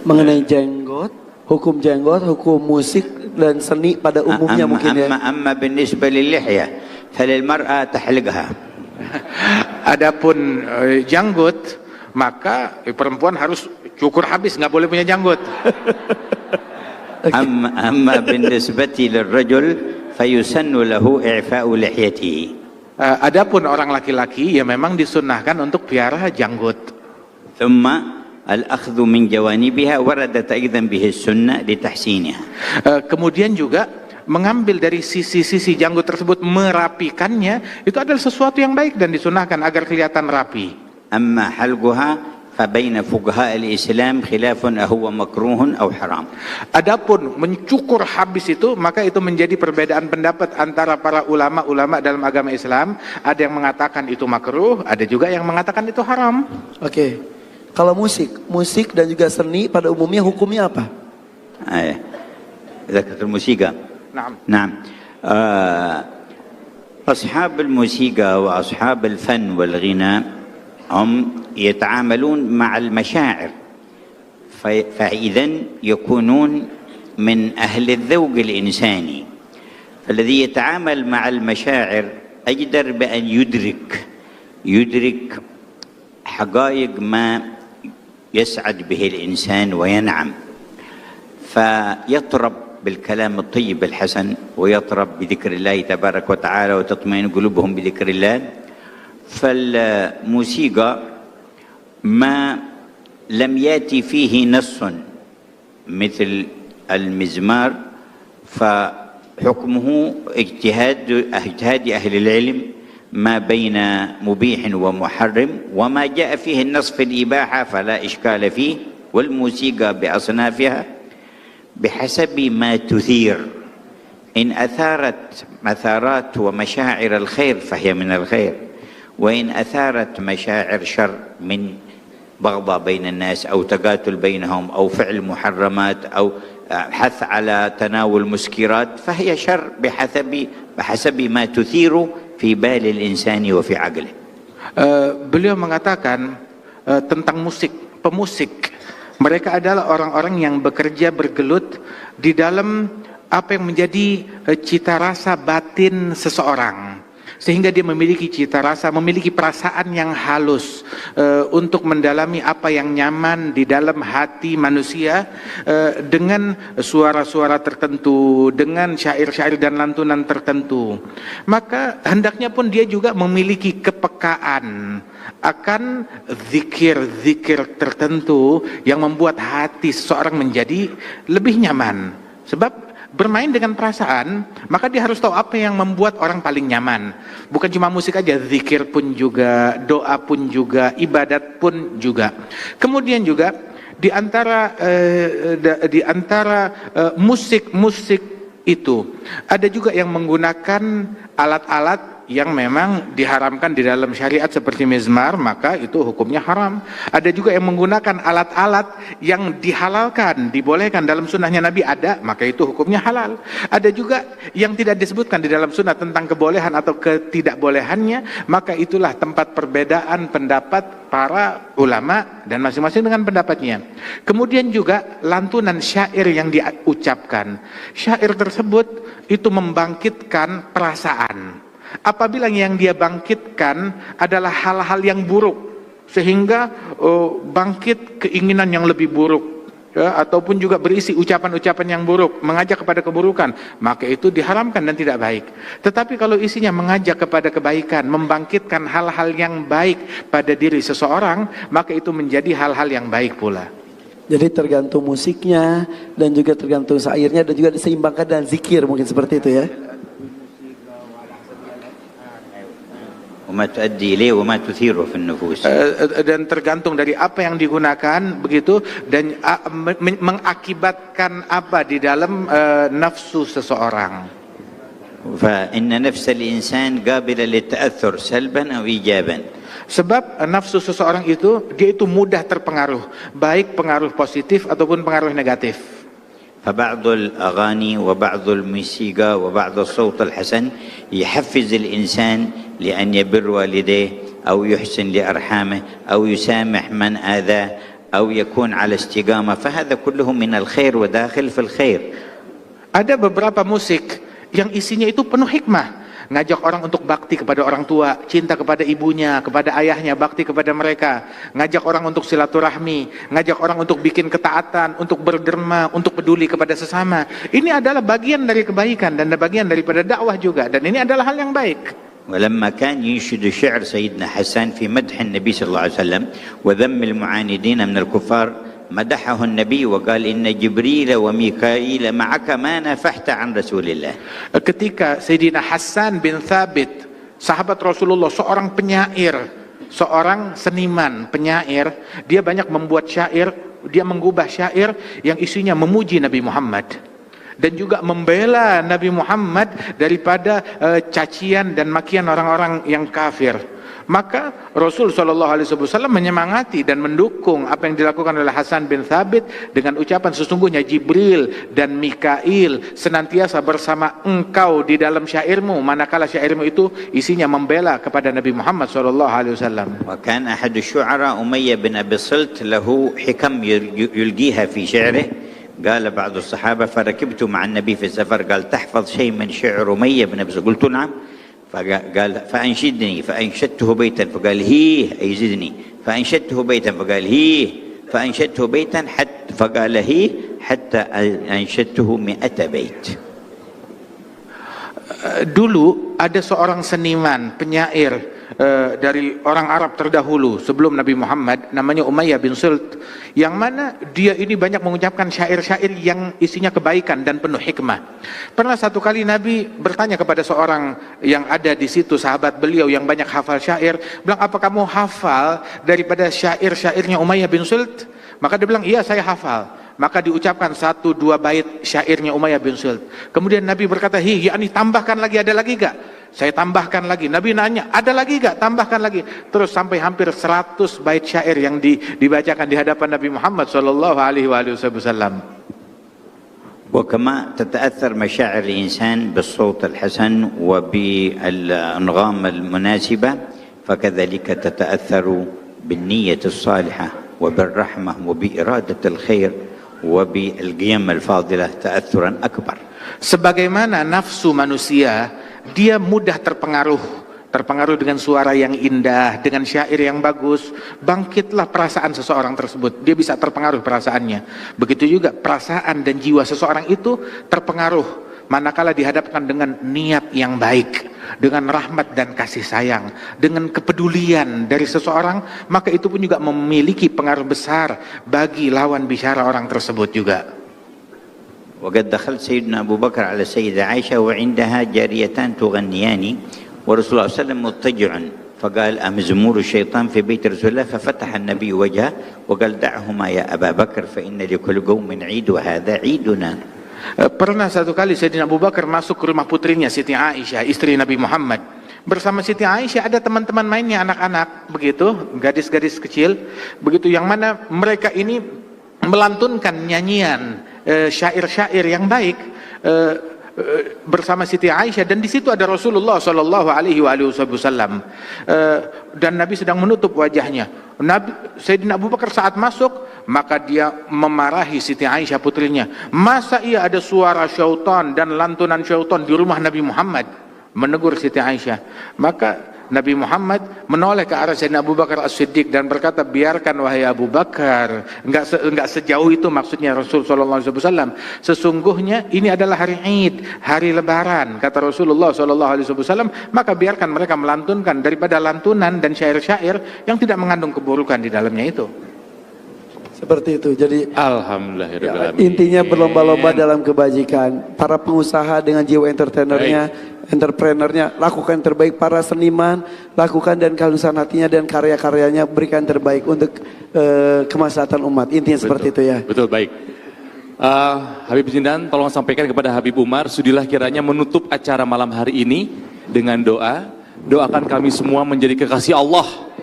mengenai jenggot, hukum musik dan seni pada umumnya mungkin ya. Amma بالنسبة لللحية فللمرأة تحلقها. Adapun janggut, maka perempuan harus cukur habis, nggak boleh punya janggut. أما بالنسبة للرجل فيسن له إعفاء لحيته. Adapun orang laki-laki ya memang disunnahkan untuk piara janggut. ثم الأخذ من جوانبها وردت أيضا به السنة لتحسينها. Kemudian juga mengambil dari sisi-sisi janggut tersebut, merapikannya, itu adalah sesuatu yang baik dan disunahkan agar kelihatan rapi. أما حلقها فبين فقهاء الإسلام خلاف أهو مكروه أو حرام. Adapun mencukur habis itu, maka itu menjadi perbedaan pendapat antara para ulama-ulama dalam agama Islam. Ada yang mengatakan itu makruh, ada juga yang mengatakan itu haram. Oke. Kalau musik dan juga seni pada umumnya hukumnya apa? ذكرت الموسيقى. نعم. أصحاب الموسيقى وأصحاب الفن والغناء هم يتعاملون مع المشاعر، فإذن يكونون من أهل الذوق الإنساني. فالذي يتعامل مع المشاعر أجدر بأن يدرك حقائق ما يسعد به الإنسان وينعم، فيطرب بالكلام الطيب الحسن ويطرب بذكر الله تبارك وتعالى وتطمئن قلوبهم بذكر الله. فالموسيقى ما لم يأتي فيه نص مثل المزمار فحكمه اجتهاد أهل العلم ما بين مبيح ومحرم، وما جاء فيه النص في الإباحة فلا إشكال فيه. والموسيقى بأصنافها بحسب ما تثير، إن أثارت مثارات ومشاعر الخير فهي من الخير، وإن أثارت مشاعر شر من بغضاء بين الناس أو تقاتل بينهم أو فعل محرمات أو حث على تناول مسكرات فهي شر بحسب ما تثير في بال الإنسان وفي عقله. Beliau mengatakan tentang pemusik. Mereka adalah orang-orang yang bekerja bergelut di dalam apa yang menjadi cita rasa batin seseorang, sehingga dia memiliki cita rasa, memiliki perasaan yang halus untuk mendalami apa yang nyaman di dalam hati manusia dengan suara-suara tertentu, dengan syair-syair dan lantunan tertentu. Maka hendaknya pun dia juga memiliki kepekaan akan zikir-zikir tertentu yang membuat hati seseorang menjadi lebih nyaman. Sebab bermain dengan perasaan, maka dia harus tahu apa yang membuat orang paling nyaman. Bukan cuma musik aja, zikir pun juga, doa pun juga, ibadat pun juga. Kemudian juga di antara musik-musik itu ada juga yang menggunakan alat-alat yang memang diharamkan di dalam syariat seperti mizmar, maka itu hukumnya haram. Ada juga yang menggunakan alat-alat yang dihalalkan, dibolehkan dalam sunnahnya Nabi ada, maka itu hukumnya halal. Ada juga yang tidak disebutkan di dalam sunnah tentang kebolehan atau ketidakbolehannya, maka itulah tempat perbedaan pendapat para ulama dan masing-masing dengan pendapatnya. Kemudian juga lantunan syair yang diucapkan. Syair tersebut itu membangkitkan perasaan. Apabila yang dia bangkitkan adalah hal-hal yang buruk, sehingga bangkit keinginan yang lebih buruk, ya, ataupun juga berisi ucapan-ucapan yang buruk, mengajak kepada keburukan, maka itu diharamkan dan tidak baik. Tetapi kalau isinya mengajak kepada kebaikan, membangkitkan hal-hal yang baik pada diri seseorang, maka itu menjadi hal-hal yang baik pula. Jadi tergantung musiknya dan juga tergantung syairnya, dan juga diseimbangkan dengan zikir, mungkin seperti itu ya. Dan tergantung dari apa yang digunakan begitu, dan mengakibatkan apa di dalam nafsu seseorang. فإن نفس الإنسان قابلة للتأثر سلبا أو إيجابا. Sebab nafsu seseorang itu, dia itu mudah terpengaruh, baik pengaruh positif ataupun pengaruh negatif. فبعض الأغاني وبعض الموسيقى وبعض الصوت الحسن يحفز الإنسان لأن يبر والديه أو يحسن لأرحامه أو يسامح من آذاه أو يكون على استقامة فهذا كله من الخير وداخل في الخير. Ada beberapa musik yang isinya itu penuh hikmah. Ngajak orang untuk bakti kepada orang tua, cinta kepada ibunya, kepada ayahnya, bakti kepada mereka. Ngajak orang untuk silaturahmi, ngajak orang untuk bikin ketaatan, untuk berderma, untuk peduli kepada sesama. Ini adalah bagian dari kebaikan dan bagian daripada dakwah juga. Dan ini adalah hal yang baik. ولما كان ينشد شعر سيدنا حسان في مدح النبي صلى الله عليه وسلم وذم المعاندين من الكفار مدحه النبي وقال إن جبريل وميكائيل معك ما نفحت عن رسول الله. Ketika Sayyidina Hasan bin Thabit, sahabat Rasulullah, seorang penyair, seorang seniman penyair, dia banyak membuat syair, dia mengubah syair yang isinya memuji Nabi Muhammad dan juga membela Nabi Muhammad daripada cacian dan makian orang-orang yang kafir. Maka Rasul SAW menyemangati dan mendukung apa yang dilakukan oleh Hasan bin Thabit dengan ucapan sesungguhnya Jibril dan Mikail senantiasa bersama engkau di dalam syairmu, manakala syairmu itu isinya membela kepada Nabi Muhammad SAW. وكان أحد الشعراء أمية بن أبي الصلت له حكم يلقيها في شعره. قال بعض الصحابة فركبت مع النبي في السفر قال تحفظ شيء من شعر أمية بن أبي الصلت؟ قلت نعم. فقال فأنشدني فأنشدته بيتا فقال هيه أي زدني فأنشدته بيتا فقال هيه فأنشدته بيتا حتى فقال هيه حتى أنشدته 100 بيت. Dulu ada seorang seniman penyair dari orang Arab terdahulu sebelum Nabi Muhammad, namanya Umayyah bin Sult, yang mana dia ini banyak mengucapkan syair-syair yang isinya kebaikan dan penuh hikmah. Pernah satu kali Nabi bertanya kepada seorang yang ada di situ, sahabat beliau yang banyak hafal syair, bilang, apa kamu hafal daripada syair-syairnya Umayyah bin Sult? Maka dia bilang, iya saya hafal. Maka diucapkan 1-2 bait syairnya Umayyah bin Sult. Kemudian Nabi berkata, yakni tambahkan lagi, ada lagi gak? Saya tambahkan lagi. Nabi nanya, ada lagi gak? Tambahkan lagi. Terus sampai hampir 100 bait syair yang dibacakan di hadapan Nabi Muhammad SAW. وكما تتأثر مشاعر الإنسان بالصوت الحسن وبالأنغام المناسبة فكذلك تتأثر بالنية الصالحة وبالرحمة وبإرادة الخير وبالقيم الفاضلة تأثرا أكبر. Sebagaimana nafsu manusia, dia mudah terpengaruh dengan suara yang indah, dengan syair yang bagus, bangkitlah perasaan seseorang tersebut. Dia bisa terpengaruh perasaannya. Begitu juga perasaan dan jiwa seseorang itu terpengaruh manakala dihadapkan dengan niat yang baik, dengan rahmat dan kasih sayang, dengan kepedulian dari seseorang, maka itu pun juga memiliki pengaruh besar bagi lawan bicara orang tersebut juga. وقد دخلت سيدنا أبو بكر على السيدة عائشة وعندها جاريتان تغنيان ورسول الله صلى الله عليه وسلم مضطجع فقال أمزمور الشيطان في بيت رسول الله ففتح النبي وجهه وقال دعهما يا أبا بكر فإن لكل قوم عيد وهذا عيدنا. Pernah satu kali Sayyidina Abu Bakar masuk ke rumah putrinya Siti Aisyah, istri Nabi Muhammad. Bersama Siti Aisyah ada teman-teman mainnya, anak-anak begitu, gadis-gadis kecil begitu, yang mana mereka ini melantunkan nyanyian syair-syair yang baik bersama Siti Aisyah, dan di situ ada Rasulullah Shallallahu Alaihi Wasallam dan Nabi sedang menutup wajahnya. Sayyidina Abu Bakar saat masuk, maka dia memarahi Siti Aisyah putrinya, masa iya ada suara syaitan dan lantunan syaitan di rumah Nabi Muhammad? Menegur Siti Aisyah. Maka Nabi Muhammad menoleh ke arah Sayyidina Abu Bakar As-Siddiq dan berkata, biarkan wahai Abu Bakar, enggak sejauh itu maksudnya Rasul sallallahu alaihi wasallam. Sesungguhnya ini adalah hari Id, hari lebaran, kata Rasulullah sallallahu alaihi wasallam, maka biarkan mereka melantunkan daripada lantunan dan syair-syair yang tidak mengandung keburukan di dalamnya itu. Seperti itu. Jadi Alhamdulillah. intinya berlomba-lomba dalam kebajikan. Para pengusaha dengan jiwa entrepreneurnya lakukan yang terbaik. Para seniman lakukan dan kehalusan hatinya dan karya-karyanya berikan yang terbaik untuk kemaslahatan umat. Intinya seperti itu ya. Betul, baik. Habib Zindan, tolong sampaikan kepada Habib Umar, sudilah kiranya menutup acara malam hari ini dengan doa. Doakan kami semua menjadi kekasih Allah.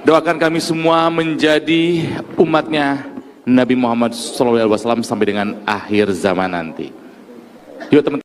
Doakan kami semua menjadi umatnya Nabi Muhammad SAW sampai dengan akhir zaman nanti. Yuk teman-teman.